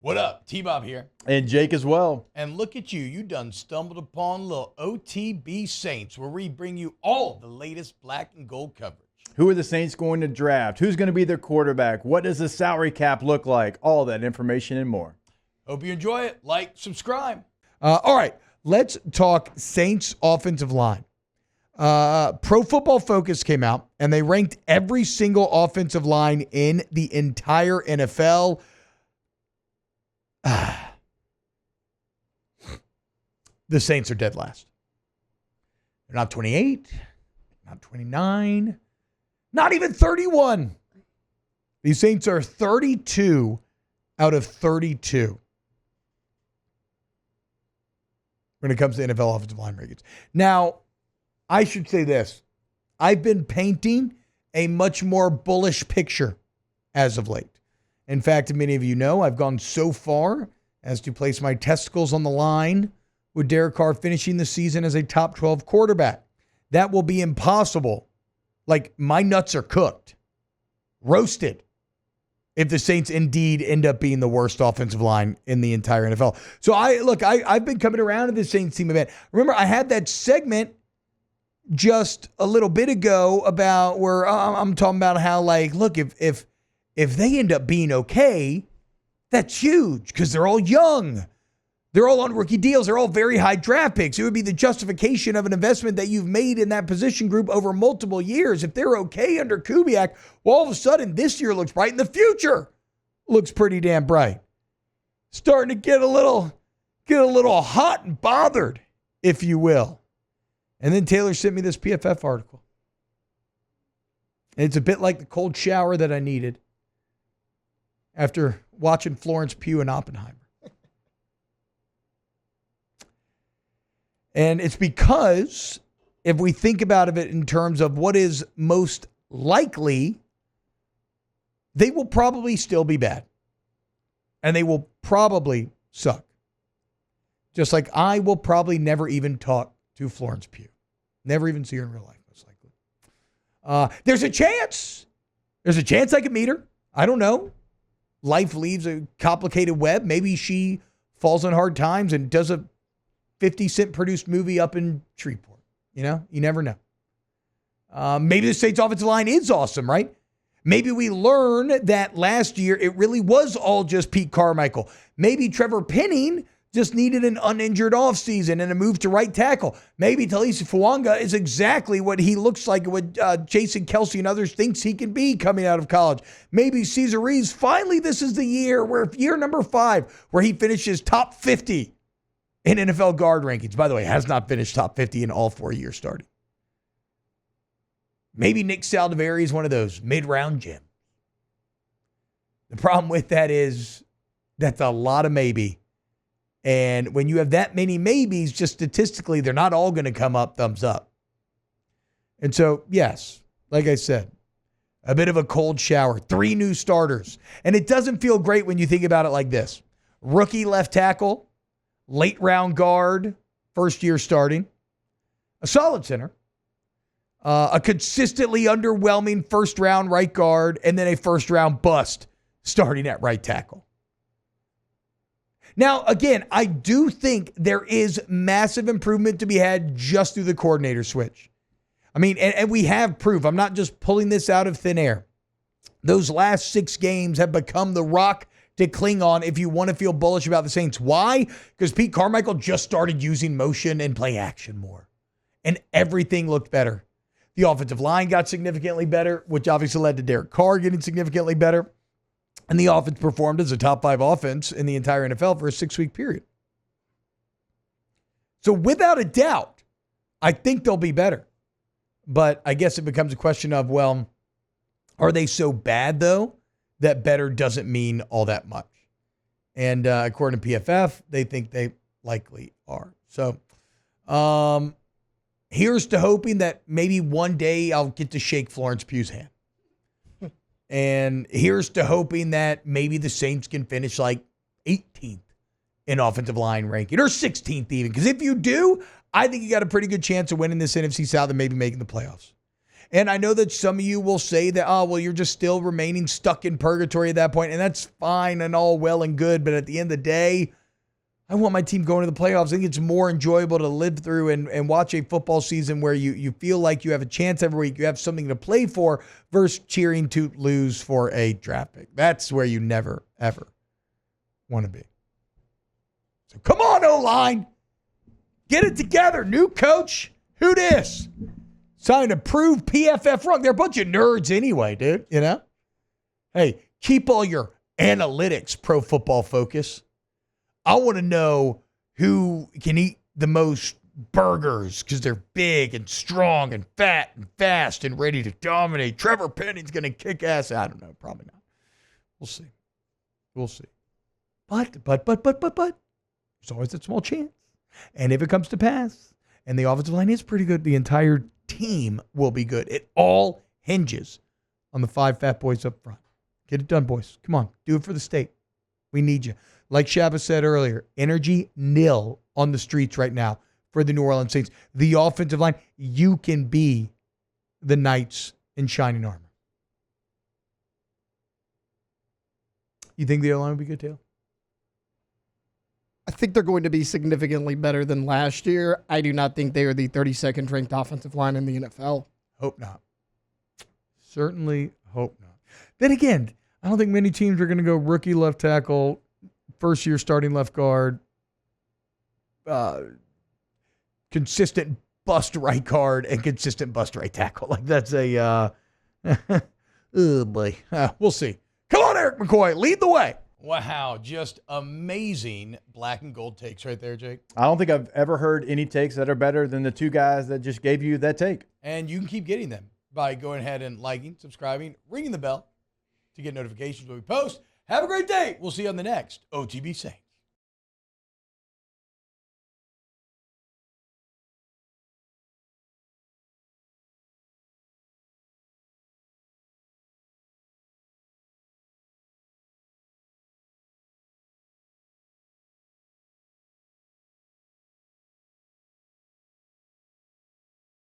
What up? T-Bob here. And Jake as well. And look at you. You done stumbled upon little OTB Saints, where we bring you all the latest black and gold coverage. Who are the Saints going to draft? Who's going to be their quarterback? What does the salary cap look like? All that information and more. Hope you enjoy it. Like, subscribe. All right, let's talk Saints offensive line. Pro Football Focus came out, and they ranked every single offensive line in the entire NFL. The Saints are dead last. They're not 28, not 29, not even 31. These Saints are 32 out of 32 when it comes to NFL offensive line rankings. Now, I should say this. I've been painting a much more bullish picture as of late. In fact, many of you know I've gone so far as to place my testicles on the line with Derek Carr finishing the season as a top 12 quarterback. That will be impossible. Like, my nuts are cooked, roasted, if the Saints indeed end up being the worst offensive line in the entire NFL. So I've been coming around to the Saints team event. Remember, I had that segment just a little bit ago about where I'm talking about how, like, look, if they end up being okay, that's huge because they're all young. They're all on rookie deals. They're all very high draft picks. It would be the justification of an investment that you've made in that position group over multiple years. If they're okay under Kubiak, well, all of a sudden this year looks bright and the future looks pretty damn bright. Starting to get a little hot and bothered, if you will. And then Taylor sent me this PFF article. And it's a bit like the cold shower that I needed after watching Florence Pugh and Oppenheimer. And it's because if we think about it in terms of what is most likely, they will probably still be bad. And they will probably suck. Just like I will probably never even talk to Florence Pugh. Never even see her in real life, most likely. There's a chance. There's a chance I could meet her. I don't know. Life leaves a complicated web. Maybe she falls on hard times and does a 50-cent produced movie up in Shreveport. You know, you never know. Maybe the Saints offensive line is awesome, right? Maybe we learn that last year it really was all just Pete Carmichael. Maybe Trevor Penning just needed an uninjured offseason and a move to right tackle. Maybe Talisa Fuanga is exactly what he looks like, what Jason Kelsey and others thinks he can be coming out of college. Maybe Cesar Reeves, finally this is the year number 5, where he finishes top 50 in NFL guard rankings. By the way, has not finished top 50 in all 4 years starting. Maybe Nick Saldiveri is one of those mid-round gems. The problem with that is that's a lot of maybe. And when you have that many maybes, just statistically, they're not all going to come up thumbs up. And so, yes, like I said, a bit of a cold shower. 3 new starters. And it doesn't feel great when you think about it like this. Rookie left tackle, late round guard, first year starting, a solid center, a consistently underwhelming first round right guard, and then a first round bust starting at right tackle. Now, again, I do think there is massive improvement to be had just through the coordinator switch. I mean, and we have proof. I'm not just pulling this out of thin air. Those last 6 games have become the rock to cling on if you want to feel bullish about the Saints. Why? Because Pete Carmichael just started using motion and play action more. And everything looked better. The offensive line got significantly better, which obviously led to Derek Carr getting significantly better. And the offense performed as a top 5 offense in the entire NFL for a 6-week period. So without a doubt, I think they'll be better. But I guess it becomes a question of, well, are they so bad, though, that better doesn't mean all that much? And according to PFF, they think they likely are. So here's to hoping that maybe one day I'll get to shake Florence Pugh's hand. And here's to hoping that maybe the Saints can finish like 18th in offensive line ranking, or 16th even. Because if you do, I think you got a pretty good chance of winning this NFC South and maybe making the playoffs. And I know that some of you will say that, oh, well, you're just still remaining stuck in purgatory at that point, and that's fine and all well and good. But at the end of the day, I want my team going to the playoffs. I think it's more enjoyable to live through and watch a football season where you feel like you have a chance every week, you have something to play for, versus cheering to lose for a draft pick. That's where you never, ever want to be. So come on, O-line. Get it together. New coach. Who dis? Trying to prove PFF wrong. They're a bunch of nerds anyway, dude. You know? Hey, keep all your analytics, Pro Football Focus. I want to know who can eat the most burgers because they're big and strong and fat and fast and ready to dominate. Trevor Penning's going to kick ass. I don't know. Probably not. We'll see. We'll see. But, there's always that small chance. And if it comes to pass and the offensive line is pretty good, the entire team will be good. It all hinges on the 5 fat boys up front. Get it done, boys. Come on. Do it for the state. We need you. Like Shabba said earlier, energy nil on the streets right now for the New Orleans Saints. The offensive line, you can be the knights in shining armor. You think the O-line will be good, Taylor? I think they're going to be significantly better than last year. I do not think they are the 32nd ranked offensive line in the NFL. Hope not. Certainly hope not. Then again, I don't think many teams are going to go rookie left tackle, first year starting left guard, consistent bust right guard, and consistent bust right tackle. Like that's a, oh boy. We'll see. Come on, Eric McCoy, lead the way. Wow, just amazing black and gold takes right there, Jake. I don't think I've ever heard any takes that are better than the two guys that just gave you that take. And you can keep getting them by going ahead and liking, subscribing, ringing the bell to get notifications when we post. Have a great day. We'll see you on the next OTB Saints.